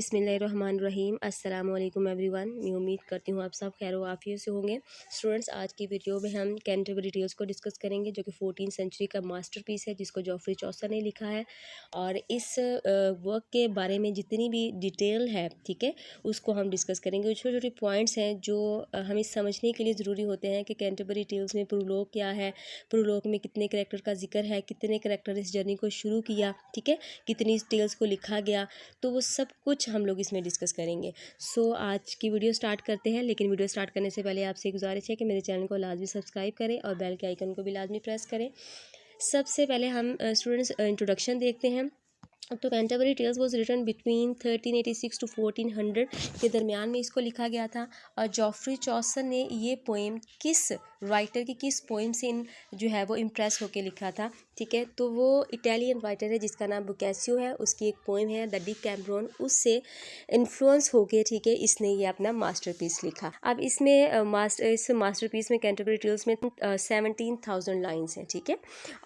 बिस्मिल्लाहिर्रहमानिर्रहीम अस्सलाम वालेकुम एवरीवन। मैं उम्मीद करती हूँ आप सब खैर वाफियत से होंगे। स्टूडेंट्स, आज की वीडियो में हम कैंटरबरी टेल्स को डिस्कस करेंगे, जो कि 14th सेंचुरी का मास्टरपीस है, जिसको जॉफ्री चौसर ने लिखा है। और इस वर्क के बारे में जितनी भी डिटेल है, ठीक है, उसको हम डिस्कस करेंगे। छोटे छोटे पॉइंट्स हैं जो हमें समझने के लिए ज़रूरी होते हैं कि कैंटरबरी टेल्स में प्रोलोग क्या है, प्रोलोग में कितने करैक्टर का जिक्र है, कितने करैक्टर इस जर्नी को शुरू किया, ठीक है, कितनी टेल्स को लिखा गया, तो वो सब कुछ हम लोग इसमें डिस्कस करेंगे। आज की वीडियो स्टार्ट करते हैं, लेकिन वीडियो स्टार्ट करने से पहले आपसे गुजारिश है कि मेरे चैनल को लाजमी सब्सक्राइब करें और बेल के आइकन को भी लाजमी प्रेस करें। सबसे पहले हम स्टूडेंट्स इंट्रोडक्शन देखते हैं। तो Canterbury Tales was written between 1386 to 1400 के दरमियान में इसको लिखा गया था। और जॉफ्री चौसर ने ये पोएम किस राइटर की किस पोएम से जो है वो इम्प्रेस होकर लिखा था, ठीक है, तो वो इटालियन राइटर है जिसका नाम बोकासियो है। उसकी एक पोएम है द डिकैम्बरोन, उससे इन्फ्लुएंस होके, ठीक है, इसने ये अपना मास्टरपीस लिखा। अब इसमें इस मास्टरपीस में कैंटरबरी टेल्स में 17,000 लाइन्स हैं, ठीक है।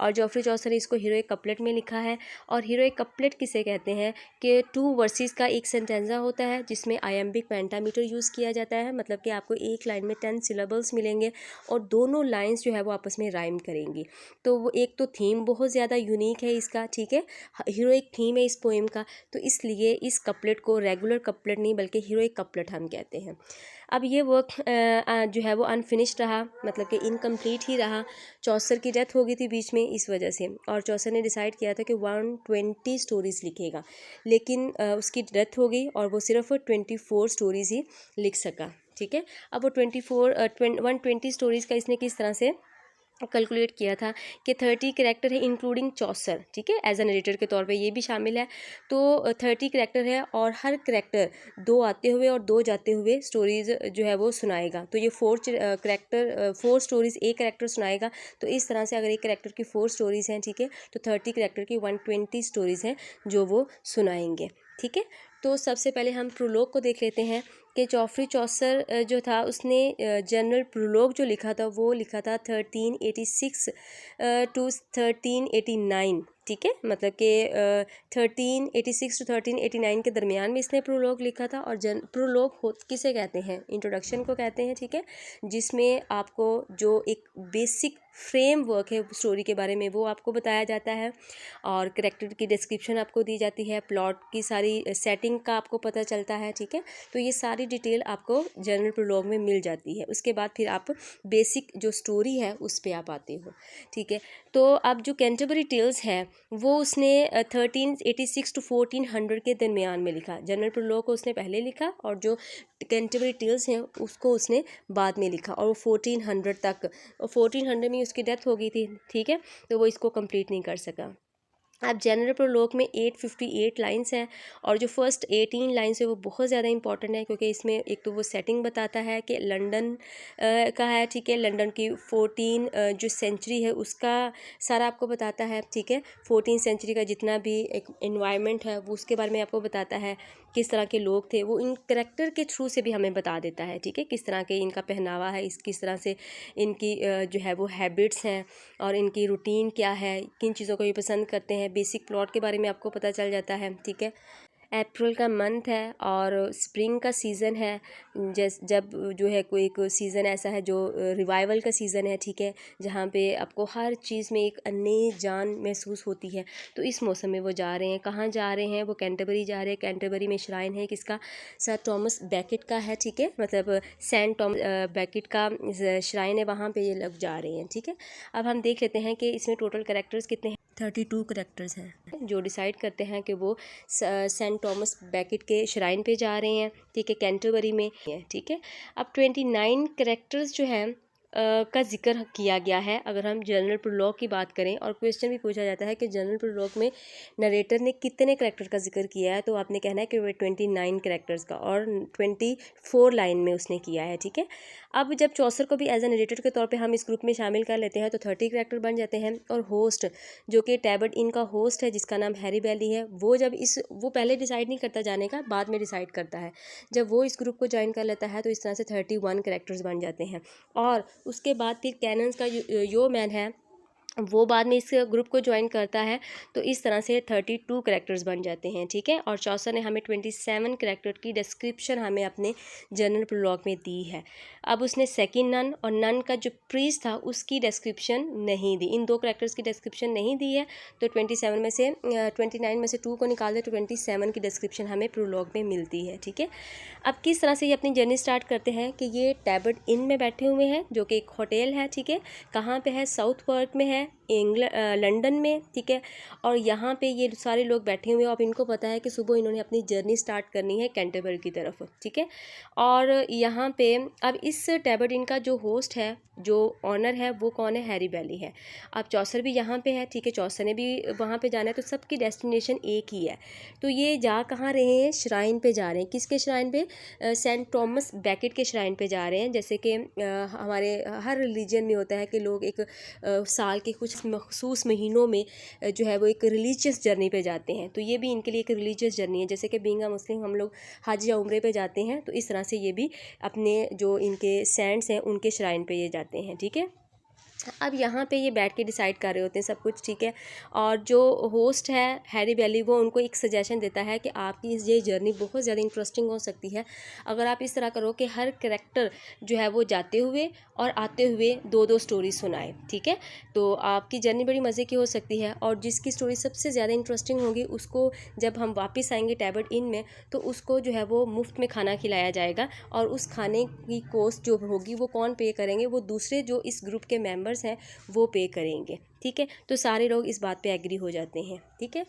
और जॉफ्री चौसर ने इसको हीरोइक कपलेट में लिखा है। और हीरोइक कपलेट किसे कहते हैं कि 2 वर्सेस का एक सेंटेंजा होता है, जिसमें आयम्बिक पेंटामीटर यूज़ किया जाता है। मतलब कि आपको एक लाइन में 10 सिलेबल्स मिलेंगे और दोनों लाइंस जो है वो आपस में राइम करेंगी। तो वो एक तो थीम बहुत ज़्यादा यूनिक है इसका, ठीक है, हीरोइक थीम है इस पोएम का, तो इसलिए इस कपलेट को रेगुलर कपलेट नहीं बल्कि हीरोइक कपलेट हम कहते हैं। अब ये वर्क जो है वो अनफिनिश्ड रहा, मतलब कि इनकम्प्लीट ही रहा। चौसर की डेथ हो गई थी बीच में इस वजह से, और चौसर ने डिसाइड किया था कि 120 स्टोरीज़ लिखेगा, लेकिन उसकी डेथ हो गई और वो सिर्फ 24 स्टोरीज़ ही लिख सका, ठीक है। अब वो 120 स्टोरीज़ का इसने किस तरह से कैलकुलेट किया था कि 30 करैक्टर है इंक्लूडिंग चौसर, ठीक है, एज ए नरेटर के तौर पे ये भी शामिल है। तो 30 करैक्टर है और हर करैक्टर 2 आते हुए और 2 जाते हुए स्टोरीज़ जो है वो सुनाएगा। तो ये 4 स्टोरीज़ एक करैक्टर सुनाएगा। तो इस तरह से अगर एक करैक्टर की 4 स्टोरीज़ हैं, ठीक है, तो 30 करैक्टर की 120 स्टोरीज़ हैं जो वो सुनाएंगे, ठीक है। तो सबसे पहले हम प्रोलोग को देख लेते हैं कि जॉफ्री चौसर जो था उसने जनरल प्रोलोग जो लिखा था वो लिखा था 1386 टू 1389, ठीक है, मतलब कि 1386 टू 1389 के दरमियान में इसने प्रोलोग लिखा था। और प्रोलोग किसे कहते हैं, इंट्रोडक्शन को कहते हैं, ठीक है, जिसमें आपको जो एक बेसिक फ्रेमवर्क है स्टोरी के बारे में वो आपको बताया जाता है, और करैक्टर की डिस्क्रिप्शन आपको दी जाती है, प्लॉट की सारी सेटिंग का आपको पता चलता है, ठीक है। तो ये सारी डिटेल आपको जनरल प्रोलॉग में मिल जाती है। उसके बाद फिर आप बेसिक जो स्टोरी है उस पर आप आते हो, ठीक है। तो अब जो कैंटरबरी टेल्स है वो उसने 1386 टू 1400 के दरमियान में लिखा। जनरल प्रोलॉग को उसने पहले लिखा और जो कैंटरबरी टेल्स हैं उसको उसने बाद में लिखा, और वो 1400 तक, 1400 में उसकी डेथ हो गई थी, ठीक है, तो वो इसको कंप्लीट नहीं कर सका। अब जनरल प्रोलॉग में 858 लाइन्स हैं, और जो फर्स्ट 18 लाइन्स है वो बहुत ज़्यादा इंपॉर्टेंट है, क्योंकि इसमें एक तो वो सेटिंग बताता है कि लंदन का है, ठीक है, लंदन की 14 जो सेंचुरी है उसका सारा आपको बताता है, ठीक है। 14 सेंचुरी का जितना भी एक एनवायरनमेंट है वो उसके बारे में आपको बताता है, किस तरह के लोग थे, वो इन करैक्टर के थ्रू से भी हमें बता देता है, ठीक है, किस तरह के इनका पहनावा है, किस तरह से इनकी जो है वो हैबिट्स हैं, और इनकी रूटीन क्या है, किन चीज़ों को ये पसंद करते हैं। बेसिक प्लॉट के बारे में आपको पता चल जाता है, ठीक है। अप्रैल का मंथ है और स्प्रिंग का सीज़न है, जब जो है कोई एक सीज़न ऐसा है जो रिवाइवल का सीज़न है, ठीक है, जहाँ पे आपको हर चीज़ में एक नई जान महसूस होती है। तो इस मौसम में वो जा रहे हैं, कहाँ जा रहे हैं, वो कैंटरबरी जा रहे हैं। कैंटरबरी में श्राइन है किसका, सर थॉमस बैकेट का है, ठीक है, मतलब सेंट टॉमस बैकेट का श्राइन है, वहाँ पे ये लोग जा रहे हैं, ठीक है। अब हम देख लेते हैं कि इसमें टोटल कैरेक्टर्स कितने हैं। 32 करैक्टर्स हैं जो डिसाइड करते हैं कि वो सेंट थॉमस बैकेट के श्राइन पे जा रहे हैं, ठीक है, कैंटरबरी में है, ठीक है। अब 29 करैक्टर्स जो हैं का जिक्र किया गया है। अगर हम जनरल प्रोलॉग की बात करें, और क्वेश्चन भी पूछा जाता है कि जनरल प्रोलॉग में नरेटर ने कितने करैक्टर का जिक्र किया है, तो आपने कहना है कि वो 29 करैक्टर्स का, और 24 लाइन में उसने किया है, ठीक है। अब जब चौसर को भी एज ए नरेटर के तौर पे हम इस ग्रुप में शामिल कर लेते हैं तो 30 करैक्टर बन जाते हैं। और होस्ट जो कि टैबर्ट इन का होस्ट है जिसका नाम हैरी बैली है, वो पहले डिसाइड नहीं करता जाने का, बाद में डिसाइड करता है। जब वो इस ग्रुप को ज्वाइन कर लेता है तो इस तरह से 31 करैक्टर्स बन जाते हैं। और उसके बाद फिर कैनन्स का यो मैन है वो बाद में इस ग्रुप को ज्वाइन करता है। तो इस तरह से 32 कैरेक्टर्स बन जाते हैं, ठीक है। और चौसर ने हमें 27 कैरेक्टर की डिस्क्रिप्शन हमें अपने जनरल प्रोलॉग में दी है। अब उसने सेकंड नन और नन का जो प्रीस्ट था उसकी डिस्क्रिप्शन नहीं दी, इन दो कैरेक्टर्स की डिस्क्रिप्शन नहीं दी है। तो 27 में से 29 में से 2 को निकाल दे तो 27 की डिस्क्रिप्शन हमें प्रोलॉग में मिलती है, ठीक है। अब किस तरह से ये अपनी जर्नी स्टार्ट करते हैं कि ये टैबर्ट इन में बैठे हुए हैं, जो कि एक होटल है, ठीक है। कहाँ पे है? साउथ पार्क में है, लंदन में, ठीक है। और यहाँ पे ये सारे लोग बैठे हुए हैं। अब इनको पता है कि सुबह इन्होंने अपनी जर्नी स्टार्ट करनी है कैंटरबरी की तरफ, ठीक है। और यहाँ पे अब इस टैबर्ट का जो होस्ट है, जो ऑनर है, वो कौन है? हैरी बैली है। अब चौसर भी यहाँ पे है, ठीक है, चौसर ने भी वहाँ पे जाना है। तो सबकी डेस्टिनेशन एक ही है। तो ये जा कहाँ रहे हैं? श्राइन पे जा रहे हैं। किसके श्राइन पे? सेंट थॉमस बैकेट के श्राइन पे जा रहे हैं। जैसे कि हमारे हर रिलीजन में होता है कि लोग एक साल के कुछ मखसूस महीनों में जो है वो एक रिलीजियस जर्नी पे जाते हैं। तो ये भी इनके लिए एक रिलीजियस जर्नी है। जैसे कि बीइंग अ मुस्लिम हम लोग हज या उम्रे पे जाते हैं, तो इस तरह से ये भी अपने जो इनके सेंट्स हैं उनके श्राइन पे ये जाते हैं, ठीक है। अब यहाँ पे ये बैठ के डिसाइड कर रहे होते हैं सब कुछ, ठीक है। और जो होस्ट है हैरी बैली, वो उनको एक सजेशन देता है कि आपकी ये जर्नी बहुत ज़्यादा इंटरेस्टिंग हो सकती है अगर आप इस तरह करो कि हर कैरेक्टर जो है वो जाते हुए और आते हुए 2-2 स्टोरी सुनाए, ठीक है। तो आपकी जर्नी बड़ी मज़े की हो सकती है। और जिसकी स्टोरी सबसे ज़्यादा इंटरेस्टिंग होगी उसको जब हम वापस आएंगे टैबर्ट इन में, तो उसको जो है वो मुफ्त में खाना खिलाया जाएगा। और उस खाने की कॉस्ट जो होगी वो कौन पे करेंगे? वो दूसरे जो इस ग्रुप के मेंबर्स हैं वो पे करेंगे, ठीक है। तो सारे लोग इस बात पे एग्री हो जाते हैं, ठीक है।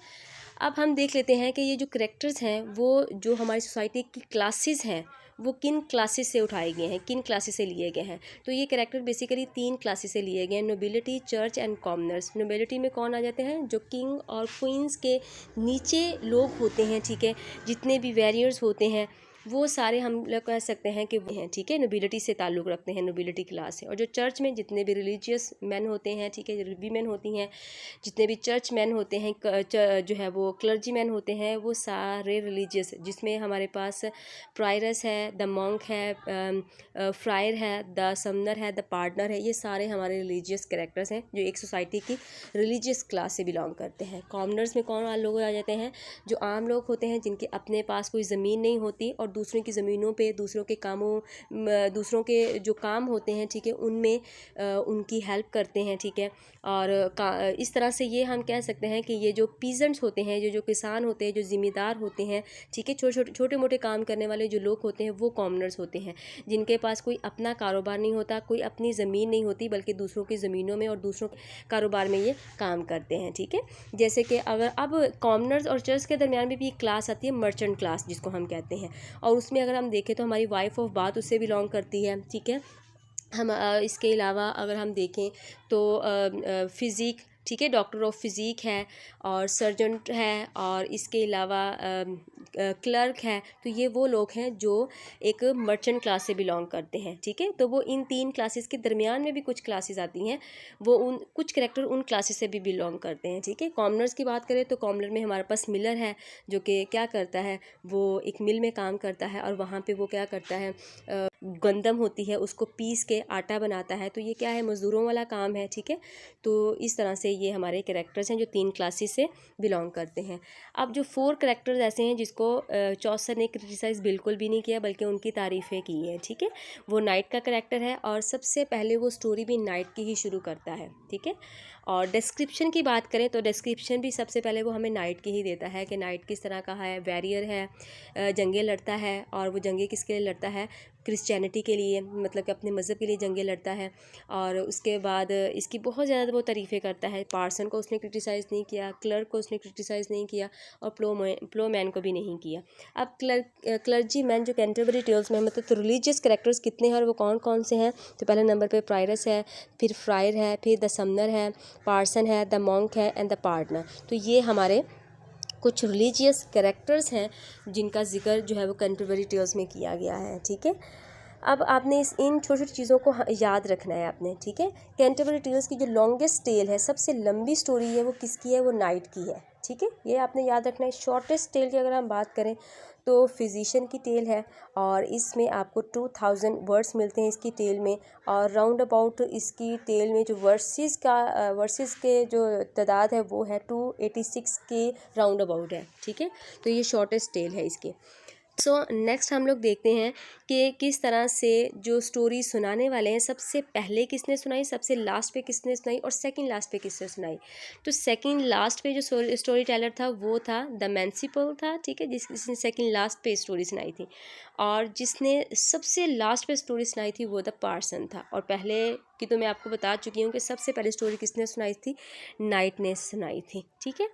अब हम देख लेते हैं कि ये जो कैरेक्टर्स हैं वो जो हमारी सोसाइटी की क्लासेस हैं वो किन क्लासेस से उठाए गए हैं, किन क्लासेस से लिए गए हैं। तो ये कैरेक्टर बेसिकली 3 क्लासेस से लिए गए हैं: nobility, church and commoners. Nobility में कौन आ जाते हैं? जो किंग और क्वींस के नीचे लोग होते हैं, ठीक है। जितने भी वैरियर्स होते हैं वो सारे हम लोग कह सकते हैं कि वो हैं, ठीक है, नोबिलिटी से ताल्लुक़ रखते हैं, नोबिलिटी क्लास है। और जो चर्च में जितने भी रिलीजियस मैन होते हैं, ठीक है, वीमेन होती हैं, जितने भी चर्च मैन होते हैं, जो है वो क्लर्जी मैन होते हैं, वो सारे रिलीजियस, जिसमें हमारे पास प्रायरस है, द मॉन्क है, फ्रायर है, द समनर है, द पार्टनर है, ये सारे हमारे रिलीजियस कैरेक्टर्स हैं जो एक सोसाइटी की रिलीजियस क्लास से बिलोंग करते हैं। कॉमनर्स में कौन लोग आ जाते हैं? जो आम लोग होते हैं जिनके अपने पास कोई ज़मीन नहीं होती और दूसरों की ज़मीनों पे दूसरों के कामों, दूसरों के जो काम होते हैं, ठीक है, उनमें उनकी हेल्प करते हैं, ठीक है। और इस तरह से ये हम कह सकते हैं कि ये जो पीजेंट्स होते हैं, जो किसान होते हैं, जो ज़िम्मेदार होते हैं, ठीक है, छोटे मोटे काम करने वाले जो लोग होते हैं वो कॉमनर्स होते हैं, जिनके पास कोई अपना कारोबार नहीं होता, कोई अपनी ज़मीन नहीं होती, बल्कि दूसरों की ज़मीनों में और दूसरों के कारोबार में ये काम करते हैं, ठीक है। जैसे कि अगर अब कॉमनर्स और चर्च के दरमियान में भी एक क्लास आती है मर्चेंट क्लास, जिसको हम कहते हैं। और उसमें अगर हम देखें तो हमारी वाइफ ऑफ बाथ उससे बिलोंग करती है, ठीक है। हम इसके अलावा अगर हम देखें तो फ़िज़िक, ठीक है, डॉक्टर ऑफ फ़िज़िक है, और सर्जन है, और इसके अलावा क्लर्क है। तो ये वो लोग हैं जो एक मर्चेंट क्लास से बिलोंग करते हैं, ठीक है। तो वो इन 3 क्लासेस के दरमियान में भी कुछ क्लासेस आती हैं, वो उन कुछ कैरेक्टर उन क्लासेस से भी बिलोंग करते हैं, ठीक है। कॉमनर्स की बात करें तो कॉमनर में हमारे पास मिलर है, जो कि क्या करता है, वो एक मिल में काम करता है और वहाँ पे वो क्या करता है, गंदम होती है उसको पीस के आटा बनाता है। तो ये क्या है? मज़दूरों वाला काम है, ठीक है। तो इस तरह से ये हमारे कैरेक्टर्स हैं जो 3 क्लासेस से बिलोंग करते हैं। अब जो 4 कैरेक्टर्स ऐसे हैं जिसको चौसर ने क्रिटिसाइज़ बिल्कुल भी नहीं किया, बल्कि उनकी तारीफ़ें की हैं, ठीक है। वो नाइट का कैरेक्टर है और सबसे पहले वो स्टोरी भी नाइट की ही शुरू करता है, ठीक है। और डिस्क्रिप्शन की बात करें तो डिस्क्रिप्शन भी सबसे पहले वो हमें नाइट की ही देता है कि नाइट किस तरह का है, वैरियर है, जंगें लड़ता है। और वो जंगें किसके लिए लड़ता है? क्रिश्चियनिटी के लिए, मतलब कि अपने मज़हब के लिए जंगें लड़ता है। और उसके बाद इसकी बहुत ज़्यादा वो तारीफ़ें करता है। पार्सन को उसने क्रिटिसाइज़ नहीं किया, क्लर्क को उसने क्रिटिसाइज़ नहीं किया, और प्लोमैन को भी नहीं किया। अब क्लर्जी मैन जो कैंटरबरी टेल्स में, मतलब तो रिलीजियस कैरेक्टर्स कितने हैं और वो कौन कौन से हैं? तो पहले नंबर पे प्रायरस है, फिर फ्रायर है, फिर द समनर है, पार्सन है, द मॉन्क है, एंड द पार्टनर। तो ये हमारे कुछ रिलीजियस कैरेक्टर्स हैं जिनका जिक्र जो है वो कैंटरबरी टेल्स में किया गया है, ठीक है। अब आपने इन छोटी छोटी चीज़ों को याद रखना है आपने, ठीक है। कैंटरबरी टेल्स की जो लॉन्गेस्ट टेल है, सबसे लंबी स्टोरी है, वो किसकी है? वो नाइट की है, ठीक है। ये आपने याद रखना है। शॉर्टेस्ट टेल की अगर हम बात करें तो फिजिशियन की टेल है, और इसमें आपको 2000 वर्ड्स मिलते हैं इसकी टेल में, और राउंड अबाउट इसकी टेल में जो वर्सेस के जो तादाद है वो है 286 के राउंड अबाउट है, ठीक है। तो ये शॉर्टेस्ट टेल है इसकी। सो नेक्स्ट हम लोग देखते हैं कि किस तरह से जो स्टोरी सुनाने वाले हैं, सबसे पहले किसने सुनाई, सबसे लास्ट पे किसने सुनाई, और सेकंड लास्ट पे किसने सुनाई। तो सेकंड लास्ट पे जो स्टोरी टेलर था वो था द मैंसिपल था, ठीक है, जिसने सेकंड लास्ट पे स्टोरी सुनाई थी। और जिसने सबसे लास्ट पे स्टोरी सुनाई थी वो द पार्सन था। और पहले की तो मैं आपको बता चुकी हूँ कि सबसे पहले स्टोरी किसने सुनाई थी? नाइट ने सुनाई थी, ठीक है।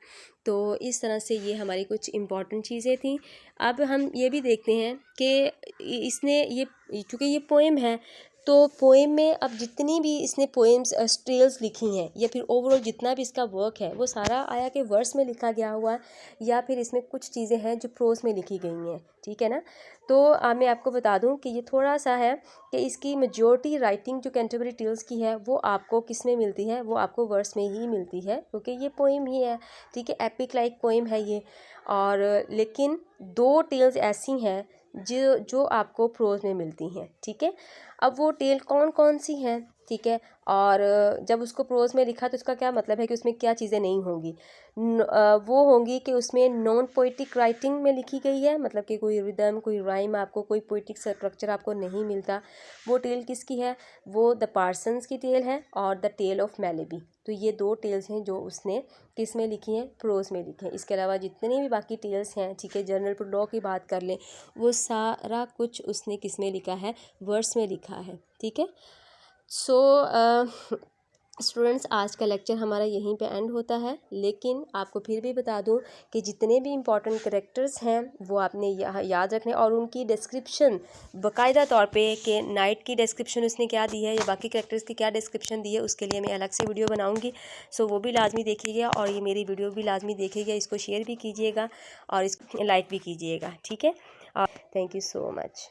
तो इस तरह से ये हमारी कुछ इम्पॉर्टेंट चीज़ें थी। अब हम ये भी देखते हैं कि इसने ये, क्योंकि ये पोएम है, तो पोएम में अब जितनी भी इसने पोएम्स टेल्स लिखी हैं, या फिर ओवरऑल जितना भी इसका वर्क है, वो सारा आया कि वर्स में लिखा गया हुआ है, या फिर इसमें कुछ चीज़ें हैं जो प्रोज में लिखी गई हैं, ठीक है ना। तो मैं आपको बता दूं कि ये थोड़ा सा है कि इसकी मेजॉरिटी राइटिंग जो कैंटरबरी टेल्स की है वो आपको किस में मिलती है? वो आपको वर्स में ही मिलती है, क्योंकि ये पोएम ही है, ठीक है। एपिक लाइक पोएम है ये। और लेकिन 2 टेल्स ऐसी हैं जो आपको प्रोज में मिलती हैं, ठीक है। अब वो टेल कौन कौन सी हैं, ठीक है। और जब उसको प्रोज में लिखा तो इसका क्या मतलब है कि उसमें क्या चीज़ें नहीं होंगी? वो होंगी कि उसमें नॉन पोइटिक राइटिंग में लिखी गई है, मतलब कि कोई रिदम, कोई राइम, आपको कोई पोइटिक स्ट्रक्चर आपको नहीं मिलता। वो टेल किसकी है? वो द पार्सन्स की टेल है और द टेल ऑफ मेलेबी। तो ये 2 टेल्स हैं जो उसने किस में लिखी हैं? प्रोज में लिखी हैं। इसके अलावा जितने भी बाकी टेल्स हैं, ठीक है, जनरल प्रोलॉग की बात कर लें, वो सारा कुछ उसने किस में लिखा है? वर्स में लिखा है, ठीक है। सो स्टूडेंट्स, आज का लेक्चर हमारा यहीं पे एंड होता है, लेकिन आपको फिर भी बता दूं कि जितने भी इम्पॉर्टेंट कैरेक्टर्स हैं वो आपने याद रखने, और उनकी डिस्क्रिप्शन बाकायदा तौर पे कि नाइट की डिस्क्रिप्शन उसने क्या दी है या बाकी कैरेक्टर्स की क्या डिस्क्रिप्शन दी है, उसके लिए मैं अलग से वीडियो बनाऊंगी। सो वो भी लाजमी देखिएगा, और ये मेरी वीडियो भी लाजमी देखिएगा, इसको शेयर भी कीजिएगा और इसको लाइक भी कीजिएगा, ठीक है। Thank you so much.